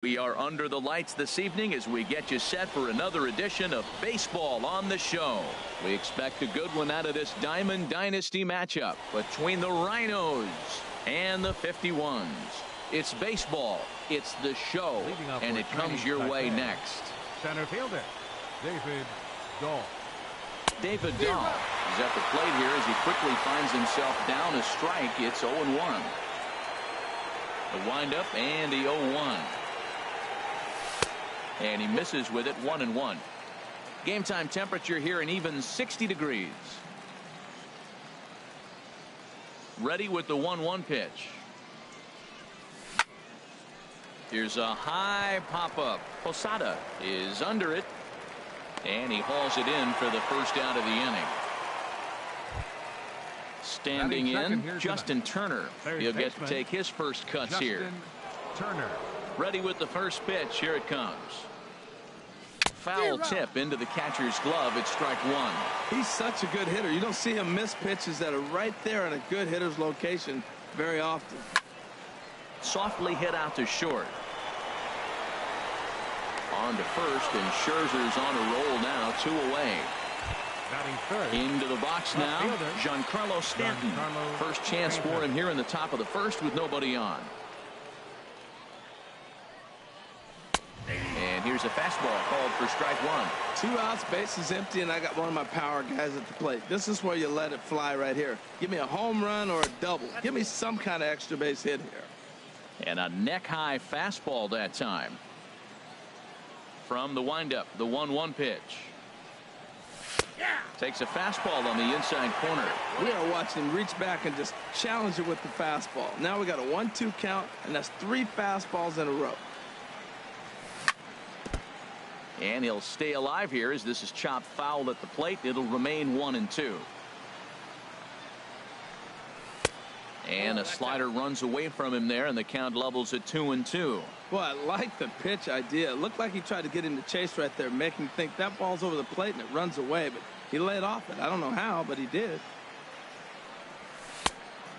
We are under the lights this evening as we get you set for another edition of Baseball on the Show. We expect a good one out of this Diamond Dynasty matchup between the Rhinos and the 51s. It's baseball, it's the show, and it comes your way next. Center fielder, David Dahl. David Dahl is at the plate here as he quickly finds himself down a strike. It's 0-1. The windup and the 0-1. And he misses with it, 1-1. Game time temperature here an even 60 degrees. Ready with the 1-1 pitch. Here's a high pop-up. Posada is under it. And he hauls it in for the first out of the inning. Standing in, Justin Turner. He'll get to take his first cuts here. Turner. Ready with the first pitch. Here it comes. Foul tip into the catcher's glove. It's strike one. He's such a good hitter. You don't see him miss pitches that are right there in a good hitter's location very often. Softly hit out to short. On to first, and Scherzer's on a roll now, 2 away. Into the box now, Giancarlo Stanton. First chance for him here in the top of the first with nobody on. And here's a fastball called for strike one. 2 outs, bases empty, and I got one of my power guys at the plate. This is where you let it fly right here. Give me a home run or a double. Give me some kind of extra base hit here. And a neck-high fastball that time. From the windup, the 1-1 pitch. Takes a fastball on the inside corner. We are watching him reach back and just challenge it with the fastball. Now we got a 1-2 count, and that's 3 fastballs in a row. And he'll stay alive here as this is chopped foul at the plate. It'll remain 1-2. And a slider runs away from him there, and the count levels at 2-2. Well, I like the pitch idea. It looked like he tried to get him to chase right there, make him think that ball's over the plate and it runs away, but he laid off it. I don't know how, but he did.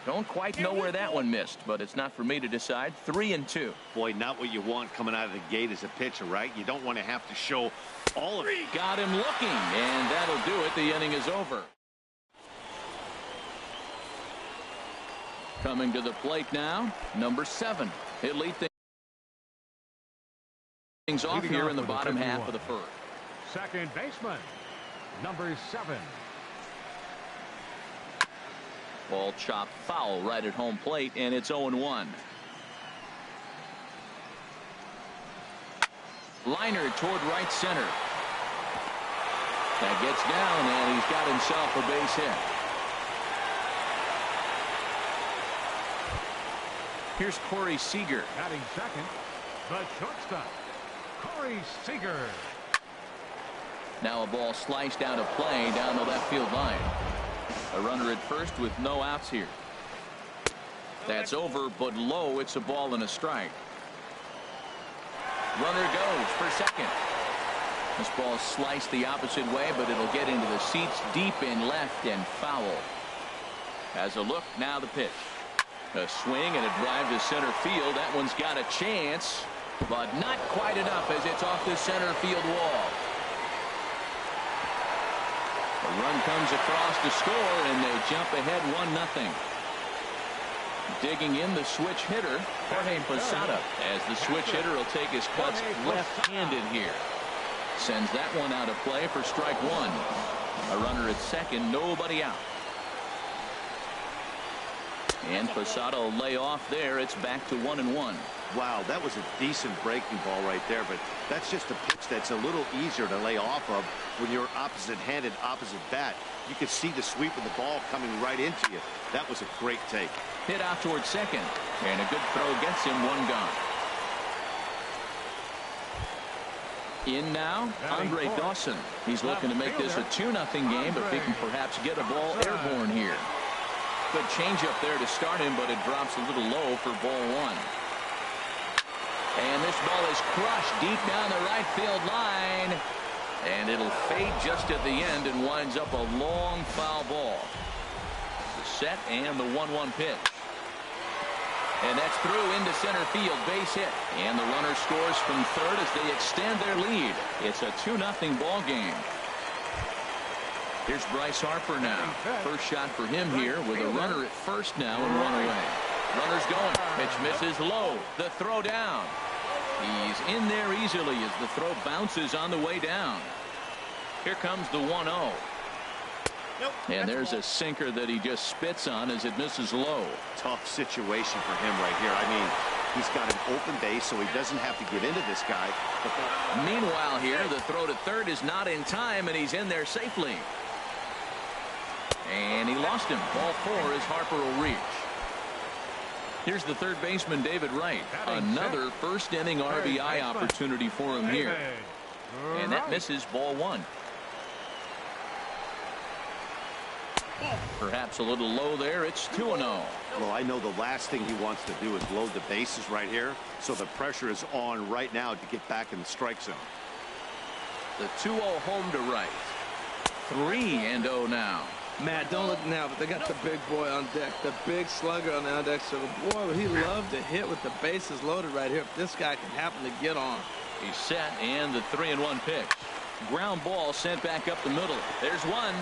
Don't quite know where that one missed, but it's not for me to decide. 3-2. Boy, not what you want coming out of the gate as a pitcher, right? You don't want to have to show all of it. Got him looking, and that'll do it. The inning is over. Coming to the plate now, number 7. He'll lead things off here in the bottom half of the first. Second baseman, number 7. Ball chopped foul right at home plate, and it's 0-1. Liner toward right center. That gets down, and he's got himself a base hit. Here's Corey Seager. Batting second, the shortstop, Corey Seager. Now a ball sliced out of play down the left field line. A runner at first with no outs here. That's over, but low. It's a ball and a strike. Runner goes for second. This ball sliced the opposite way, but it'll get into the seats deep in left and foul. As a look, now the pitch. A swing and a drive to center field. That one's got a chance, but not quite enough as it's off the center field wall. A run comes across to score, and they jump ahead 1-0. Digging in the switch hitter, Jorge Posada, as the switch hitter will take his cuts left-handed here. Sends that one out of play for strike one. A runner at second, nobody out. And Posada will lay off there. It's back to 1-1. Wow, that was a decent breaking ball right there, but that's just a pitch that's a little easier to lay off of when you're opposite-handed, opposite bat. You can see the sweep of the ball coming right into you. That was a great take. Hit out towards second, and a good throw gets him, one gone. In now, Andre Dawson. He's looking to make this a 2-0 game if he can perhaps get a ball airborne here. Good changeup there to start him, but it drops a little low for ball one. And this ball is crushed deep down the right field line. And it'll fade just at the end and winds up a long foul ball. The set and the 1-1 pitch. And that's through into center field, base hit. And the runner scores from third as they extend their lead. It's a 2-0 ball game. Here's Bryce Harper now. First shot for him here with a runner at first now and one away. Runner's going. Pitch misses low. The throw down. He's in there easily as the throw bounces on the way down. Here comes the 1-0. And there's a sinker that he just spits on as it misses low. Tough situation for him right here. I mean, he's got an open base, so he doesn't have to get into this guy. Meanwhile here, the throw to third is not in time, and he's in there safely. And he lost him. Ball 4 as Harper will reach. Here's the third baseman, David Wright. Another first inning RBI opportunity for him here. And that misses, ball 1. Perhaps a little low there. It's 2-0. Well, I know the last thing he wants to do is load the bases right here. So the pressure is on right now to get back in the strike zone. The 2-0 home to Wright. 3-0 now. Matt, don't look now, but they got the big boy on deck, the big slugger on the deck. So, boy, would he love to hit with the bases loaded right here if this guy can happen to get on. He's set, and the 3-1 pitch. Ground ball sent back up the middle. There's one.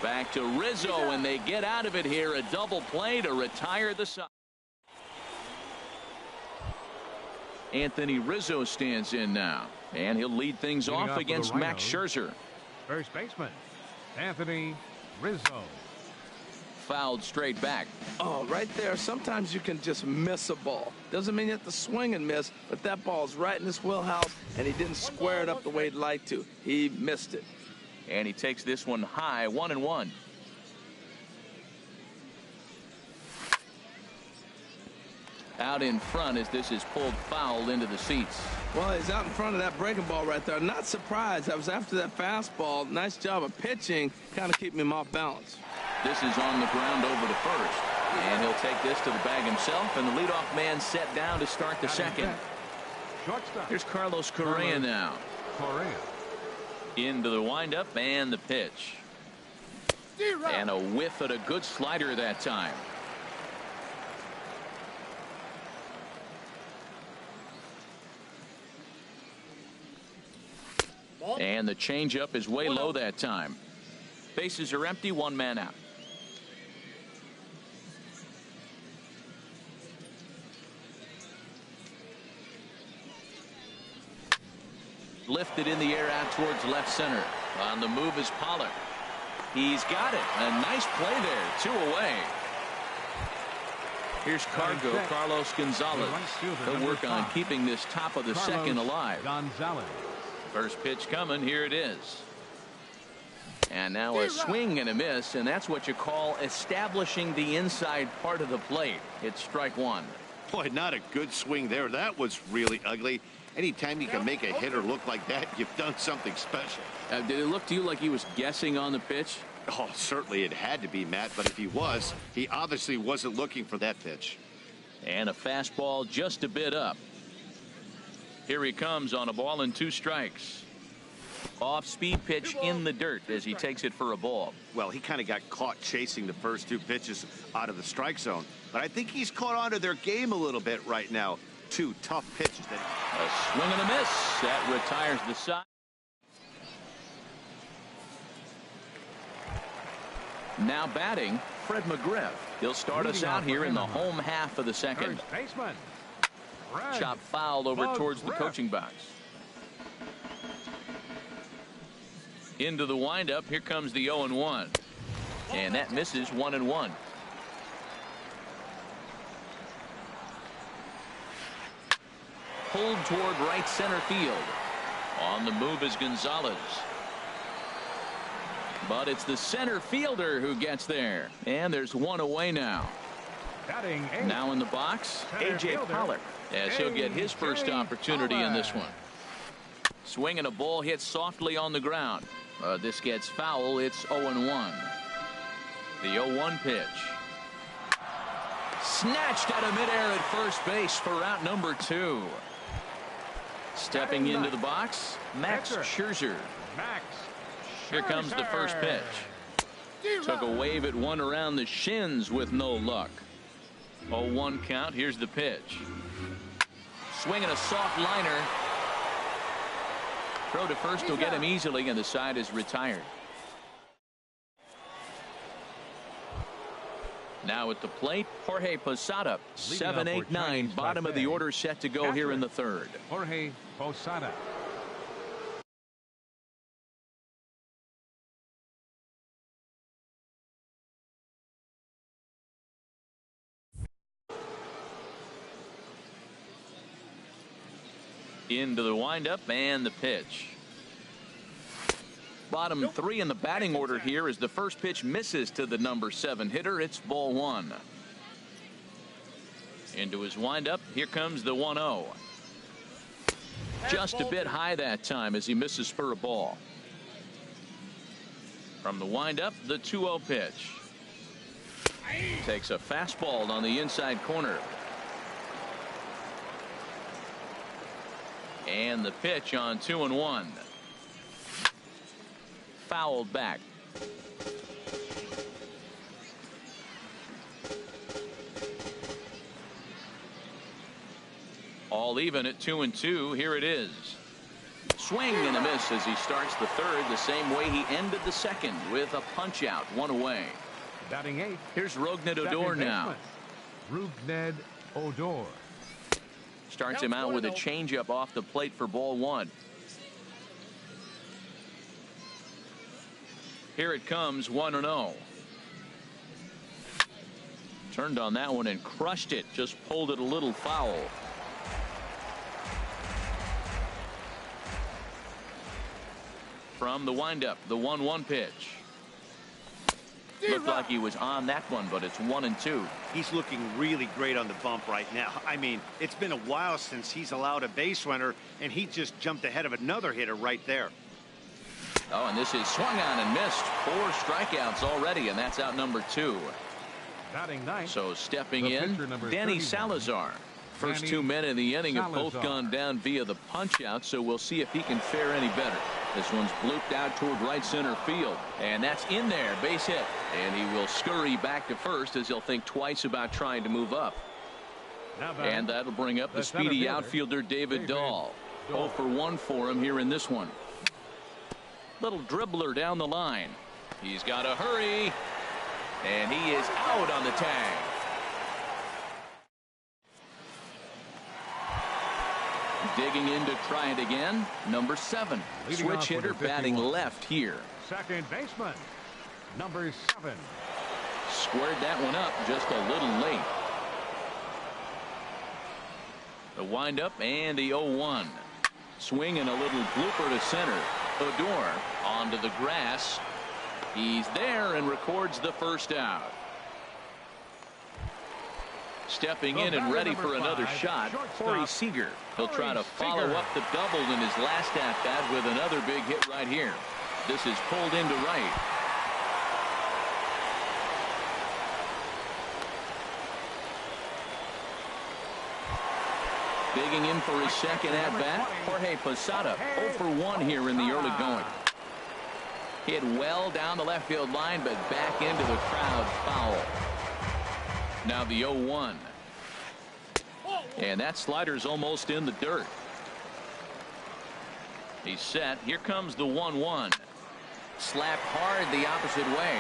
Back to Rizzo, and they get out of it here. A double play to retire the side. Anthony Rizzo stands in now, and he'll lead things off against Max Scherzer. First baseman, Anthony Rizzo. Fouled straight back. Oh, right there. Sometimes you can just miss a ball. Doesn't mean you have to swing and miss, but that ball's right in his wheelhouse, and he didn't square it up the way he'd like to. He missed it. And he takes this one high, 1-1. Out in front as this is pulled foul into the seats. Well, he's out in front of that breaking ball right there. Not surprised. I was after that fastball. Nice job of pitching, kind of keeping him off balance. This is on the ground over to first. And he'll take this to the bag himself, and the leadoff man set down to start the second. Here's Carlos Correa now. Into the windup and the pitch. And a whiff at a good slider that time. And the changeup is way low that time. Bases are empty, one man out. Lifted in the air out towards left center. On the move is Pollard. He's got it. A nice play there. 2 away. Here's Carlos Gonzalez. He'll work on keeping this top of the second alive. First pitch coming. Here it is. And now a swing and a miss, and that's what you call establishing the inside part of the plate. It's strike 1. Boy, not a good swing there. That was really ugly. Anytime you can make a hitter look like that, you've done something special. Did it look to you like he was guessing on the pitch? Oh, certainly it had to be, Matt, but if he was, he obviously wasn't looking for that pitch. And a fastball just a bit up. Here he comes on a ball and 2 strikes. Off-speed pitch in the dirt as he takes it for a ball. Well, he kind of got caught chasing the first 2 pitches out of the strike zone, but I think he's caught on to their game a little bit right now. 2 tough pitches. A swing and a miss. That retires the side. Now batting, Fred McGriff. He'll start us out here in the home half of the second. Chop foul over towards the coaching box. Into the windup. Here comes the 0-1. And that misses 1-1. Pulled toward right center field. On the move is Gonzalez. But it's the center fielder who gets there. And there's 1 away now. Now in the box, A.J. Pollock, as he'll get his first opportunity in this one. Swinging a ball hit softly on the ground. This gets foul. It's 0-1. The 0-1 pitch. Snatched out of midair at first base for out number 2. Stepping into the box, Max Scherzer. Here comes the first pitch. Took a wave at one around the shins with no luck. 0-1 count. Here's the pitch. Swinging a soft liner. Throw to first will get him easily, and the side is retired. Now at the plate, Jorge Posada. 7-8-9, bottom of the order, set to go here in the third. Jorge Posada. Into the windup and the pitch. Bottom three in the batting order here as the first pitch misses to the number 7 hitter. It's ball 1. Into his windup. Here comes the 1-0. Just a bit high that time as he misses for a ball. From the windup, the 2-0 pitch. Takes a fastball on the inside corner. And the pitch on 2-1. Fouled back. All even at 2-2. Here it is. Swing and a miss as he starts the third the same way he ended the second, with a punch out, 1 away. Batting 8. Here's Rougned Odor now. Rougned Odor. Starts him out with a changeup off the plate for ball 1. Here it comes, 1-0. Turned on that one and crushed it. Just pulled it a little foul. From the windup, the 1-1 pitch. Looked like he was on that one, but it's 1-2. He's looking really great on the bump right now. I mean, it's been a while since he's allowed a base runner, and he just jumped ahead of another hitter right there. Oh, and this is swung on and missed. 4 strikeouts already, and that's out number 2. Batting 9. So stepping in, Danny Salazar. First 2 men in the inning have both gone down via the punch out, so we'll see if he can fare any better. This one's blooped out toward right center field, and that's in there, base hit, and he will scurry back to first as he'll think twice about trying to move up. And that'll bring up the speedy outfielder David Dahl. 0 for 1 for him here in this one. Little dribbler down the line. He's got to hurry, and he is out on the tag. Digging in to try it again, number 7. Switch hitter batting left here. Second baseman, number 7. Squared that one up just a little late. The windup and the 0-1. Swing and a little blooper to center. Odor onto the grass. He's there and records the first out. Stepping in and ready for another shot, Corey Seager. He'll try to follow up the double in his last at-bat with another big hit right here. This is pulled into right. Digging in for his second at-bat, Jorge Posada. 0 for 1 here in the early going. Hit well down the left field line, but back into the crowd, foul. Now the 0-1. And that slider's almost in the dirt. He's set. Here comes the 1-1. Slapped hard the opposite way,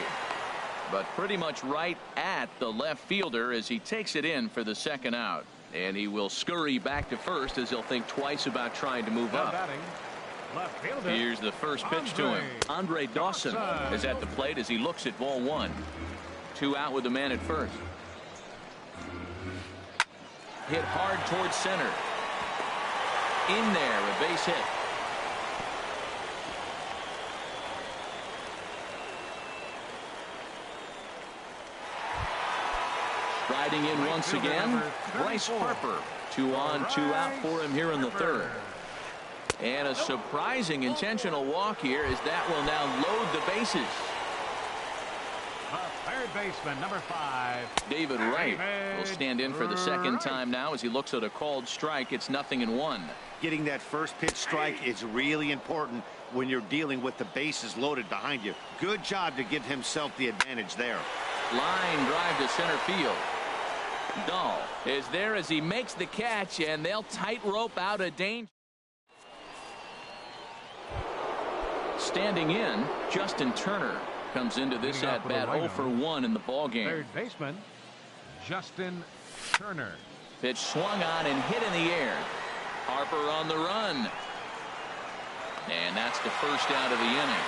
but pretty much right at the left fielder as he takes it in for the second out. And he will scurry back to first as he'll think twice about trying to move up. Here's the first pitch to him. Andre Dawson is at the plate as he looks at ball 1. 2 out with the man at first. Hit hard towards center. In there, a base hit. Striding in once again, Bryce Harper. 2 on, 2 out for him here in the third. And a surprising intentional walk here as that will now load the bases. Third baseman, number 5. David Wright will stand in for the second time now as he looks at a called strike. It's 0-1. Getting that first pitch strike is really important when you're dealing with the bases loaded behind you. Good job to give himself the advantage there. Line drive to center field. Dahl is there as he makes the catch, and they'll tightrope out of danger. Standing in, Justin Turner comes into this at-bat 0 for 1 in the ballgame. Third baseman, Justin Turner. Pitch swung on and hit in the air. Harper on the run. And that's the first out of the inning.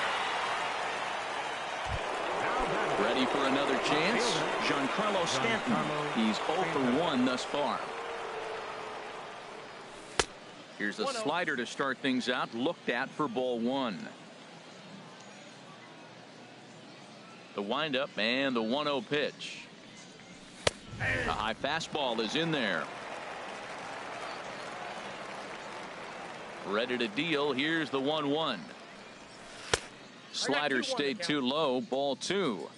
Ready for another chance? Giancarlo Stanton. He's 0 for 1 thus far. Here's a slider to start things out, looked at for ball 1. The windup and the 1-0 pitch. A high fastball is in there. Ready to deal. Here's the 1-1. Slider stayed too low. Ball 2.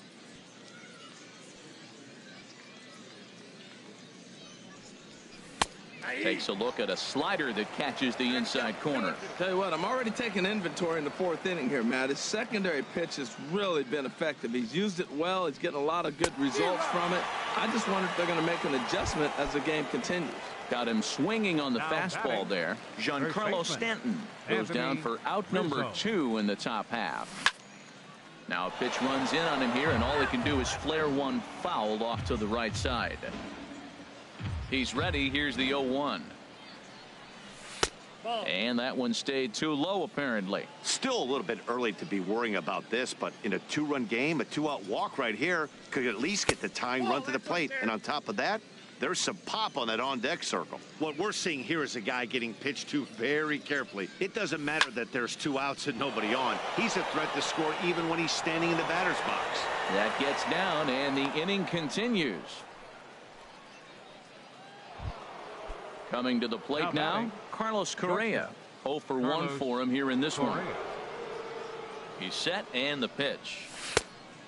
Takes a look at a slider that catches the inside corner. Tell you what, I'm already taking inventory in the 4th inning here, Matt. His secondary pitch has really been effective. He's used it well. He's getting a lot of good results from it. I just wonder if they're going to make an adjustment as the game continues. Got him swinging on the fastball there. Giancarlo Stanton goes down for out number 2 in the top half. Now a pitch runs in on him here, and all he can do is flare one foul off to the right side. He's ready. Here's the 0-1. And that one stayed too low, apparently. Still a little bit early to be worrying about this, but in a 2-run game, a 2-out walk right here could at least get the tying run to the plate. And on top of that, there's some pop on that on-deck circle. What we're seeing here is a guy getting pitched to very carefully. It doesn't matter that there's 2 outs and nobody on. He's a threat to score even when he's standing in the batter's box. That gets down, and the inning continues. Coming to the plate now, Carlos Correa. 0 for 1 for him here in this one. He's set, and the pitch.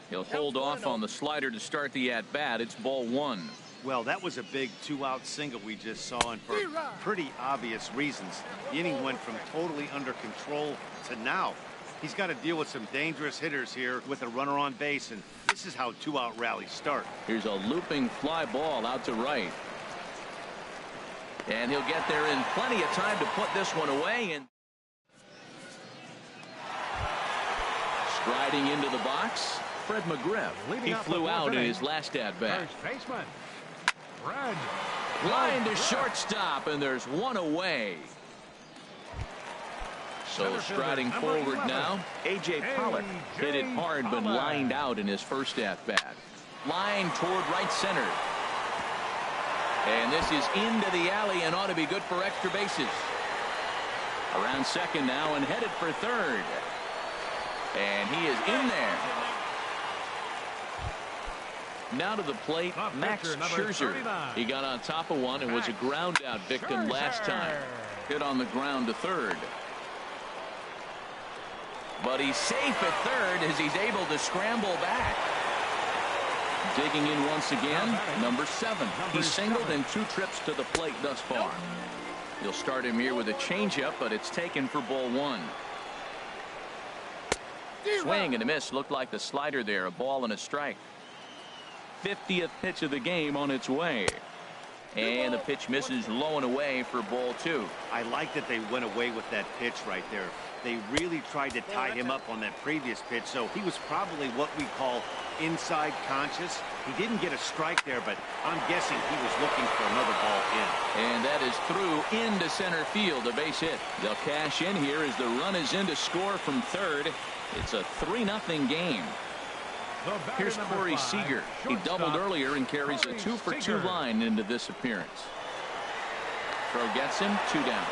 He'll hold off on the slider to start the at-bat. It's ball 1. Well, that was a big 2-out single we just saw, and for pretty obvious reasons. The inning went from totally under control to now. He's got to deal with some dangerous hitters here with a runner on base, and this is how 2-out rallies start. Here's a looping fly ball out to right. And he'll get there in plenty of time to put this one away. And striding into the box, Fred McGriff. He flew out in his last at-bat. First baseman, Fred. Line to shortstop, and there's one away. So striding forward now, A.J. Pollock hit it hard but lined out in his first at-bat. Line toward right center. And this is into the alley and ought to be good for extra bases. Around second now and headed for third. And he is in there. Now to the plate, Max Scherzer. He got on top of one and was a ground out victim last time. Hit on the ground to third. But he's safe at third as he's able to scramble back. Digging in once again, number 7. He's singled in 2 trips to the plate thus far. You'll start him here with a changeup, but it's taken for ball 1. Swing and a miss. Looked like the slider there. A ball and a strike. 50th pitch of the game on its way. And the pitch misses low and away for ball 2. I like that they went away with that pitch right there. They really tried to tie him up on that previous pitch, so he was probably what we call inside conscious. He didn't get a strike there, but I'm guessing he was looking for another ball in. And that is through into center field, a base hit. They'll cash in here as the run is in to score from third. It's a 3-0 game. Here's Corey Seager. He doubled earlier and carries a 2 for 2 line into this appearance. Throw gets him, 2 down.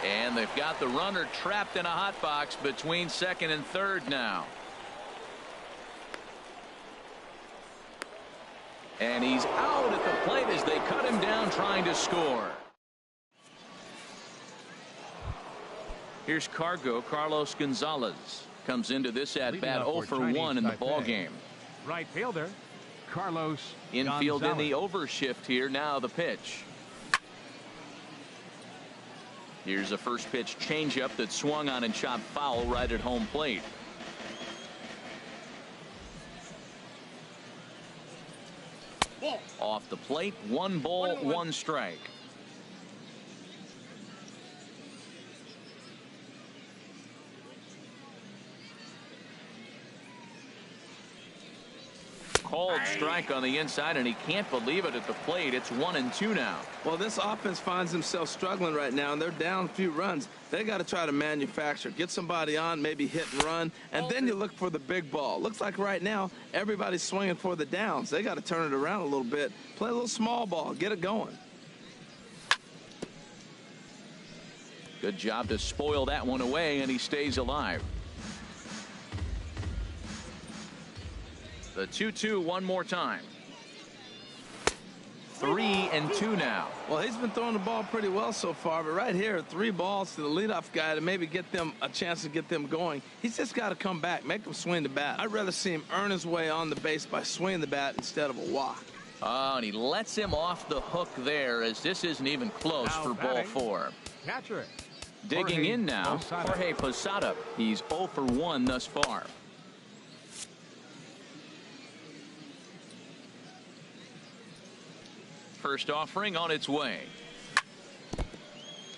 And they've got the runner trapped in a hot box between second and third now. And he's out at the plate as they cut him down trying to score. Here's Carlos Gonzalez. Comes into this at-bat 0 for 1 in the ballgame. Right fielder, Carlos Infield Gonzalez. in the overshift here. Now the pitch. Here's a first pitch changeup that swung on and chopped foul right at home plate. Off the plate, 1 ball, 1 strike. Called strike on the inside, and he can't believe it at the plate. It's 1-2 now. Well, this offense finds themselves struggling right now, and they're down a few runs. They got to try to manufacture, get somebody on, maybe hit and run, and then you look for the big ball. Looks like right now everybody's swinging for the downs. They got to turn it around a little bit, play a little small ball, get it going. Good job to spoil that one away, and he stays alive. The 2-2 one more time. 3-2 now. Well, he's been throwing the ball pretty well so far, but right here, 3 balls to the leadoff guy to maybe get them a chance to get them going. He's just got to come back, make them swing the bat. I'd rather see him earn his way on the base by swinging the bat instead of a walk. Oh, and he lets him off the hook there, as this isn't even close for ball 4. Catcher. Digging in now, Jorge Posada. He's 0 for 1 thus far. First offering on its way.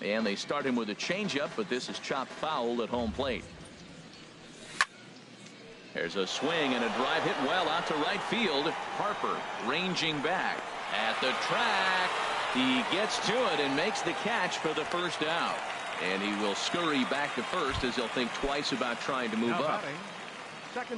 And they start him with a changeup, but this is chopped foul at home plate. There's a swing and a drive hit well out to right field. Harper ranging back at the track. He gets to it and makes the catch for the first out. And he will scurry back to first as he'll think twice about trying to move up.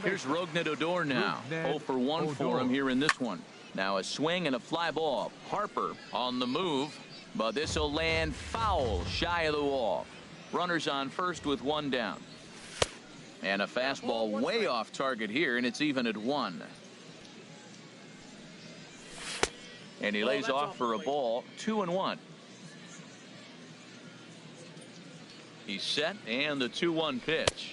Here's Rougned Odor now. 0 for 1 for him here in this one. Now a swing and a fly ball. Harper on the move, but this will land foul shy of the wall. Runners on first with 1 down. And a fastball way off target here, and it's even at 1. And he lays off for a ball. 2-1. He's set, and the 2-1 pitch.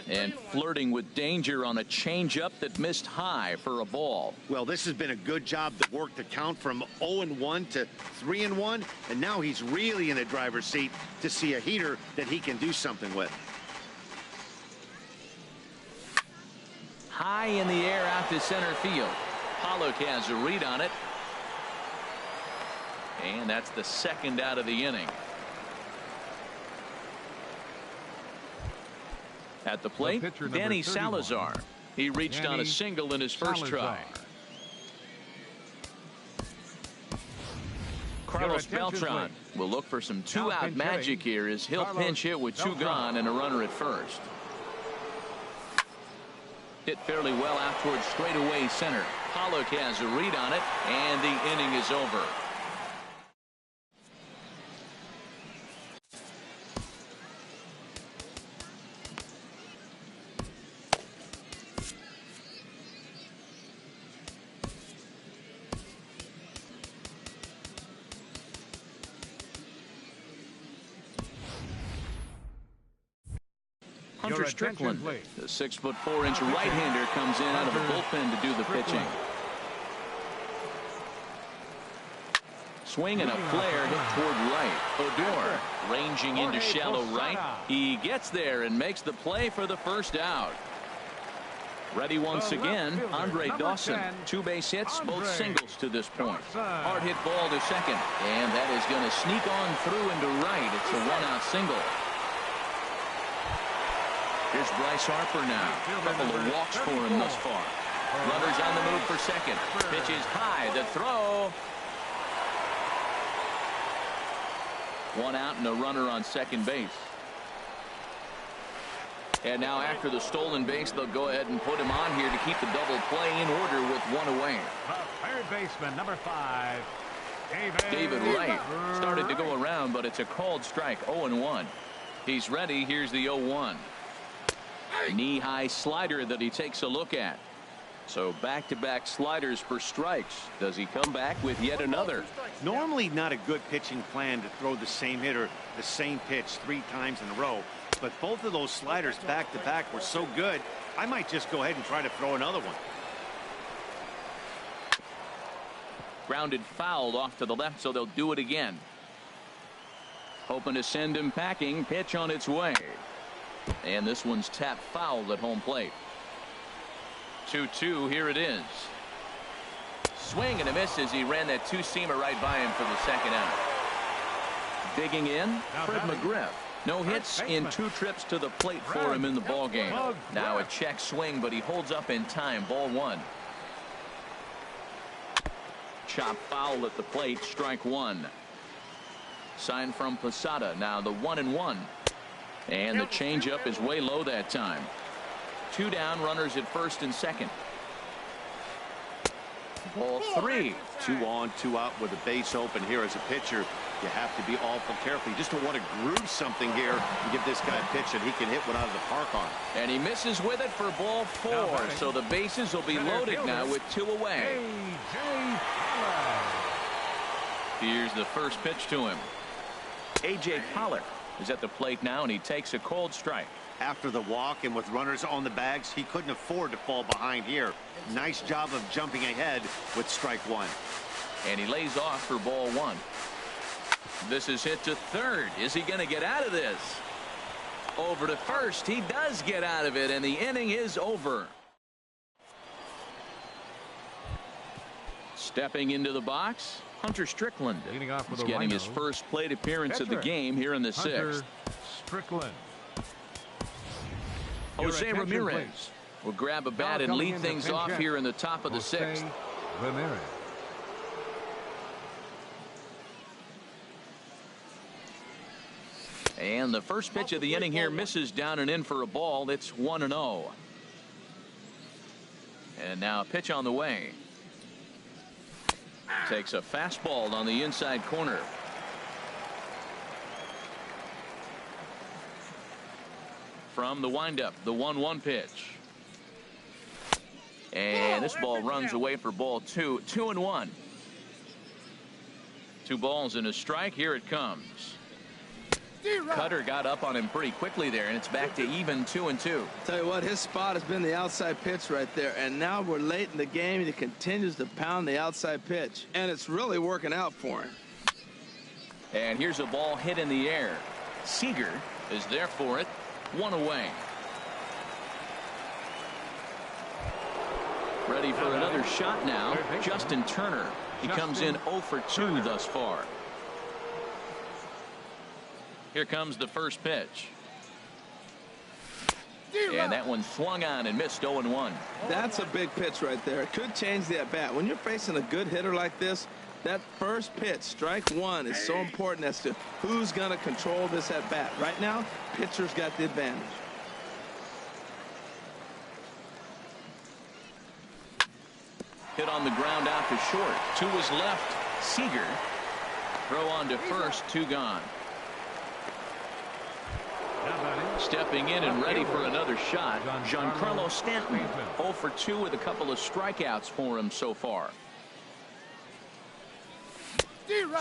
And flirting with danger on a changeup that missed high for a ball. Well, this has been a good job to work the count from 0-1 to 3-1, and now he's really in the driver's seat to see a heater that he can do something with. High in the air out to center field. Pollock has a read on it. And that's the 2nd out of the inning. At the plate, Danny Salazar. He reached on a single in his first try. Carlos Beltran will look for some 2-out magic here as he'll pinch hit with 2 gone and a runner at first. Hit fairly well out towards straightaway center. Pollock has a read on it, and the inning is over. Hunter Strickland, the 6'4" right-hander, comes in out of the bullpen to do the pitching. Swing and a flare hit toward right. Odor ranging into shallow right. He gets there and makes the play for the first out. Ready once again, Andre Dawson. 2 base hits, both singles to this point. Hard hit ball to second, and that is going to sneak on through into right. It's a 1-out single. Here's Bryce Harper now. Couple of walks for him thus far. Runners on the move for second. Pitch is high. The throw. 1 out and a runner on second base. And now after the stolen base, they'll go ahead and put him on here to keep the double play in order with 1 away. The third baseman, number 5, David Wright started to go around, but it's a called strike. 0-1. He's ready. Here's the 0-1. Knee-high slider that he takes a look at. So back-to-back sliders for strikes. Does he come back with yet another? Normally not a good pitching plan to throw the same hitter the same pitch 3 times in a row, but both of those sliders back-to-back were so good, I might just go ahead and try to throw another one. Grounded foul off to the left, so they'll do it again. Hoping to send him packing. Pitch on its way. And this one's tapped foul at home plate. 2-2, here it is. Swing and a miss as he ran that two-seamer right by him for the second out. Digging in, Fred McGriff. No hits in 2 trips to the plate for him in the ball game. Now a check swing, but he holds up in time. Ball 1. Chop foul at the plate. Strike 1. Sign from Posada. Now the 1-1. And the changeup is way low that time. 2 down, runners at first and second. Ball 3. 2 on, 2 out with a base open here. As a pitcher, you have to be awful careful. You just don't want to groove something here and give this guy a pitch that he can hit one out of the park on. And he misses with it for ball 4. So the bases will be loaded now with 2 away. Here's the first pitch to him. A.J. Pollard is at the plate now, and he takes a cold strike. After the walk and with runners on the bags, he couldn't afford to fall behind here. Nice job of jumping ahead with strike 1. And he lays off for ball 1. This is hit to third. Is he going to get out of this? Over to first. He does get out of it, and the inning is over. Stepping into the box, Hunter Strickland. He's getting his first plate appearance of the game here in the 6th. Strickland. Jose Ramirez will grab a bat and lead things off here in the top of the 6th. Ramirez. And the first pitch of the inning here misses down and in for a ball. It's 1-0. And now a pitch on the way. Takes a fastball on the inside corner. From the windup, the 1-1 pitch. And this ball runs away for ball 2. 2-1. 2 balls and a strike. Here it comes. Cutter got up on him pretty quickly there, and it's back to even 2-2. Tell you what, his spot has been the outside pitch right there, and now we're late in the game, and he continues to pound the outside pitch, and it's really working out for him. And here's a ball hit in the air. Seager is there for it. 1 away. Ready for another shot now. Justin Turner. He comes in 0 for 2 thus far. Here comes the first pitch. And that one swung on and missed. 0-1. That's a big pitch right there. It could change the at bat. When you're facing a good hitter like this, that first pitch, strike 1, is so important as to who's going to control this at bat. Right now, pitcher's got the advantage. Hit on the ground out to short. 2 is left. Seager. Throw on to first. 2 gone. Stepping in and ready for another shot, Giancarlo Stanton. 0 for 2 with a couple of strikeouts for him so far.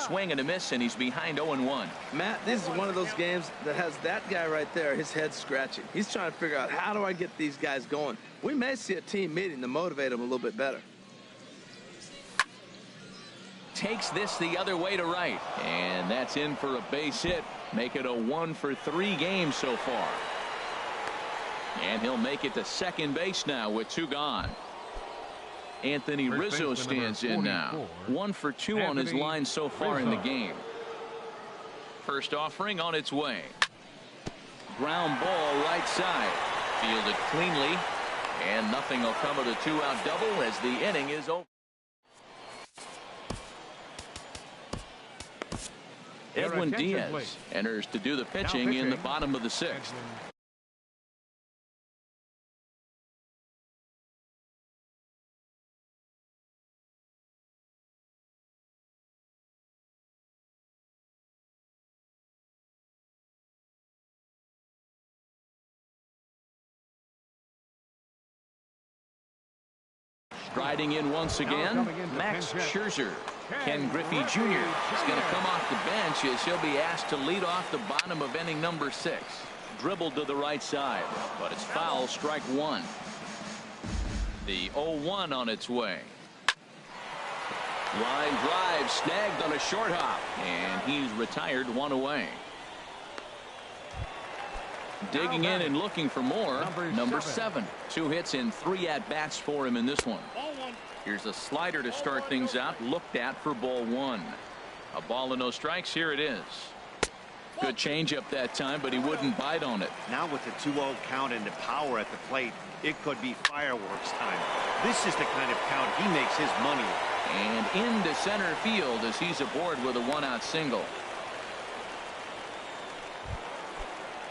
Swing and a miss, and he's behind 0-1. Matt, this is one of those games that has that guy right there, his head scratching. He's trying to figure out, how do I get these guys going? We may see a team meeting to motivate them a little bit better. Takes this the other way to right, and that's in for a base hit. Make it a 1 for 3 game so far. And he'll make it to second base now with 2 gone. Anthony Rizzo stands in now. 1 for 2 on his line so far in the game. First offering on its way. Ground ball right side. Fielded cleanly. And nothing will come of the 2-out double as the inning is over. Edwin Diaz enters to do the pitching in the bottom of the 6th. Striding in once again, Max Scherzer. Ken Griffey Jr. is going to come off the bench as he'll be asked to lead off the bottom of inning number 6. Dribbled to the right side, but it's foul. Strike 1. The 0-1 on its way. Line drive snagged on a short hop, and he's retired. 1 away. Digging in and looking for more. Number 7. 2 hits and 3 at-bats for him in this one. Here's a slider to start things out. Looked at for ball one. A ball and no strikes. Here it is. Good changeup that time, but he wouldn't bite on it. Now with the 2-0 count and the power at the plate, it could be fireworks time. This is the kind of count he makes his money. And into center field as he's aboard with a one-out single.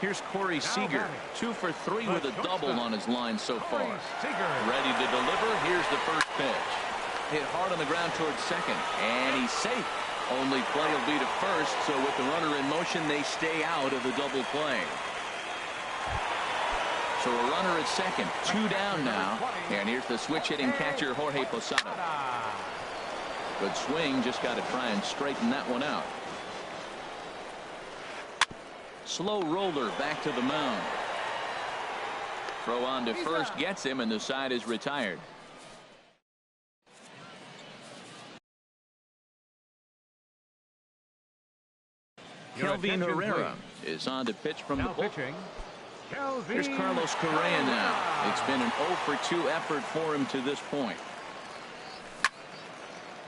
Here's Corey Seager, 2 for 3 with a double on his line so far. Ready to deliver. Here's the first pitch. Hit hard on the ground towards second, and he's safe. Only play will be to first, so with the runner in motion, they stay out of the double play. So a runner at second, 2 down now, and here's the switch-hitting catcher Jorge Posada. Good swing, just got to try and straighten that one out. Slow roller back to the mound. Throw on to first gets him, and the side is retired. Kelvin Herrera is on to pitch from the bullpen. Here's Carlos Correa now. It's been an 0 for 2 effort for him to this point.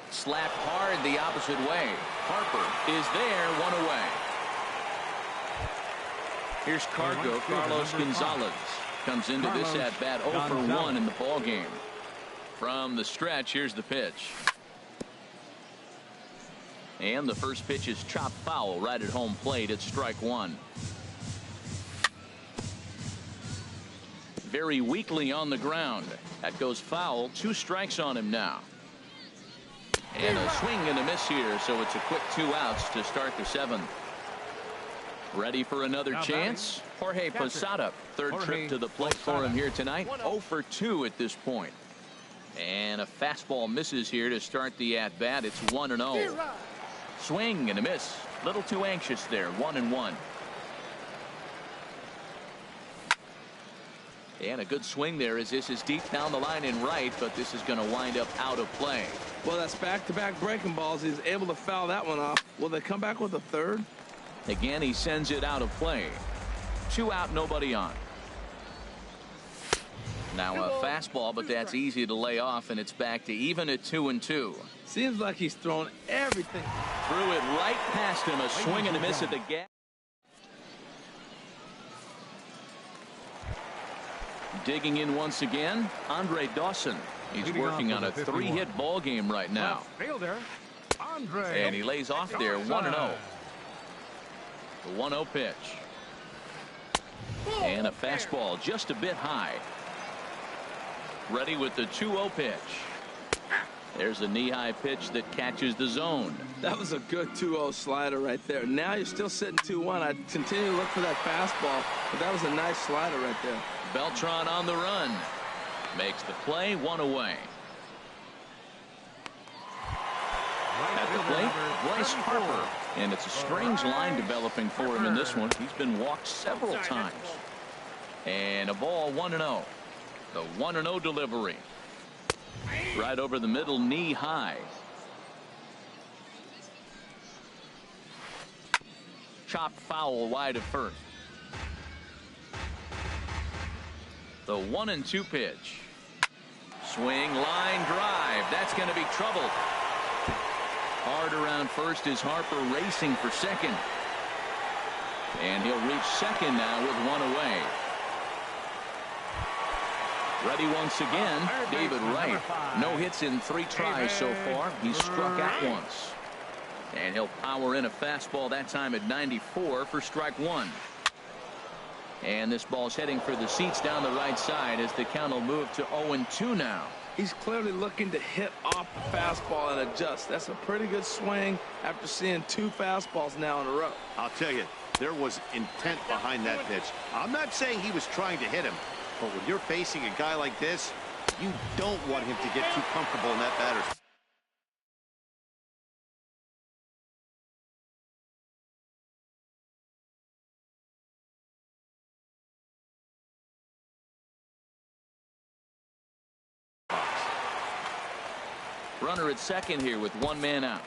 Slapped hard the opposite way. Harper is there, 1 away. Here's Cargo. Carlos Gonzalez comes into this at bat 0 for 1 in the ball game. From the stretch, here's the pitch. And the first pitch is chopped foul right at home plate. It's strike 1. Very weakly on the ground. That goes foul. 2 strikes on him now. And a swing and a miss here, so it's a quick 2 outs to start the 7th. Ready for another chance? Jorge Posada, third trip to the plate for him here tonight. 0 for 2 at this point. And a fastball misses here to start the at-bat. It's 1-0. Swing and a miss. Little too anxious there. 1-1. And a good swing there as this is deep down the line in right, but this is going to wind up out of play. Well, that's back-to-back breaking balls. He's able to foul that one off. Will they come back with a third? Again, he sends it out of play. 2 out, nobody on. Now a fastball, but that's easy to lay off, and it's back to even at 2-2. Seems like he's thrown everything. Threw it right past him. A swing and a miss at the gap. Digging in once again, Andre Dawson. He's working on a 3-hit ball game right now. And he lays off there, 1-0. The 1-0 pitch. And a fastball just a bit high. Ready with the 2-0 pitch. There's a knee-high pitch that catches the zone. That was a good 2-0 slider right there. Now you're still sitting 2-1. I'd continue to look for that fastball, but that was a nice slider right there. Beltran on the run. Makes the play, 1 away. At the plate, Bryce Harper. And it's a strange line developing for him in this one. He's been walked several times. And a ball, 1-0. The 1-0 delivery. Right over the middle, knee high. Chopped foul wide of first. The 1-2 pitch. Swing, line drive. That's going to be trouble. Hard around first is Harper racing for second. And he'll reach second now with 1 away. Ready once again, David Wright. No hits in 3 tries so far. He's struck out once. And he'll power in a fastball that time at 94 for strike 1. And this ball's heading for the seats down the right side as the count will move to 0-2 now. He's clearly looking to hit off the fastball and adjust. That's a pretty good swing after seeing 2 fastballs now in a row. I'll tell you, there was intent behind that pitch. I'm not saying he was trying to hit him, but when you're facing a guy like this, you don't want him to get too comfortable in that batter's. Runner at second here with 1 man out.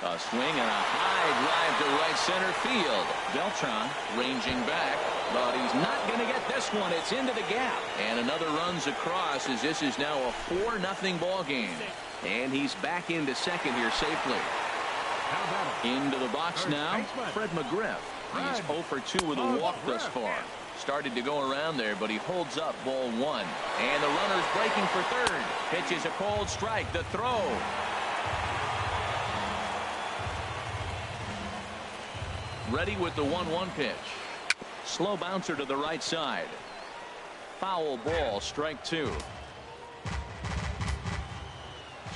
A swing and a high drive to right center field. Beltran ranging back, but he's not going to get this one. It's into the gap. And another runs across as this is now a 4-0 ball game. And he's back into second here safely. Into the box now, Fred McGriff. He's 0 for 2 with a walk thus far. Started to go around there, but he holds up ball 1. And the runner's breaking for third. Pitches a cold strike. The throw. Ready with the 1-1 pitch. Slow bouncer to the right side. Foul ball, strike 2.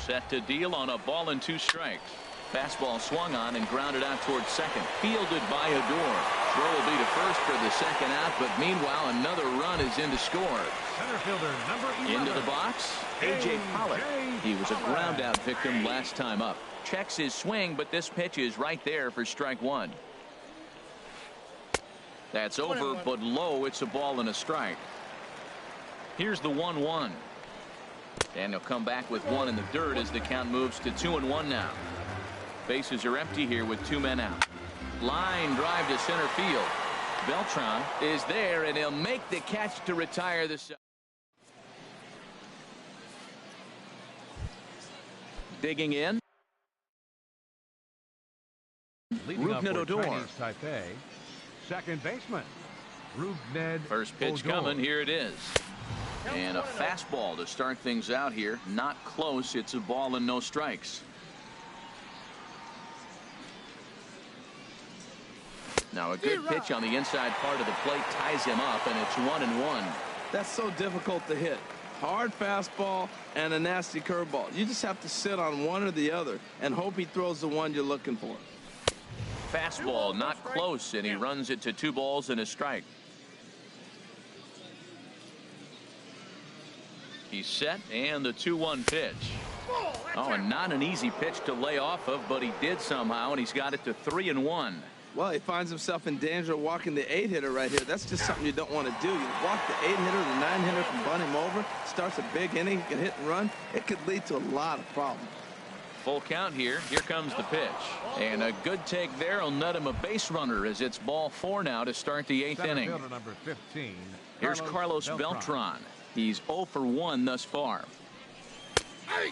Set to deal on a ball and 2 strikes. Fastball swung on and grounded out towards second. Fielded by Odor. Throw will be to first for the second out, but meanwhile another run is in to score. Center fielder number 11. Into the box, A.J. Pollock. He was a ground out victim last time up. Checks his swing, but this pitch is right there for strike 1. That's over, but low. It's a ball and a strike. Here's the 1-1. And he'll come back with 1 in the dirt as the count moves to 2-1 now. Bases are empty here with 2 men out. Line drive to center field. Beltran is there, and he'll make the catch to retire the side. Digging in. Rougned Odor. Second baseman, Rougned. First pitch coming. Here it is. And a fastball to start things out here. Not close. It's a ball and no strikes. Now a good pitch on the inside part of the plate ties him up, and it's 1-1. That's so difficult to hit. Hard fastball and a nasty curveball. You just have to sit on one or the other and hope he throws the one you're looking for. Fastball not close, and he runs it to 2 balls and a strike. He's set, and the 2-1 pitch. Oh, and not an easy pitch to lay off of, but he did somehow, and he's got it to 3-1. Well, he finds himself in danger of walking the 8-hitter right here. That's just something you don't want to do. You walk the 8-hitter, the 9-hitter can bunt him over, starts a big inning, he can hit and run. It could lead to a lot of problems. Full count here. Here comes the pitch. And a good take there will net him a base runner as it's ball 4 now to start the 8th inning. Number 15, Here's Carlos Beltran. He's 0 for 1 thus far.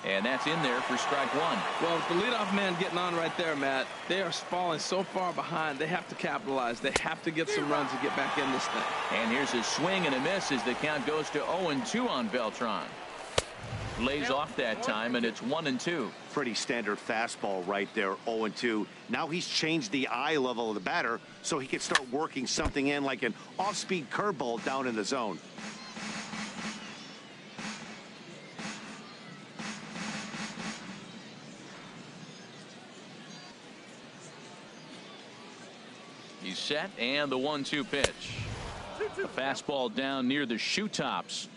And that's in there for strike 1. Well, with the leadoff man getting on right there, Matt, they are falling so far behind. They have to capitalize. They have to get some runs to get back in this thing. And here's a swing and a miss as the count goes to 0-2 on Beltran. Lays off that time, and it's 1-2. Pretty standard fastball right there, 0-2. Now he's changed the eye level of the batter so he can start working something in like an off-speed curveball down in the zone. He's set, and the 1-2 pitch. A fastball down near the shoe tops.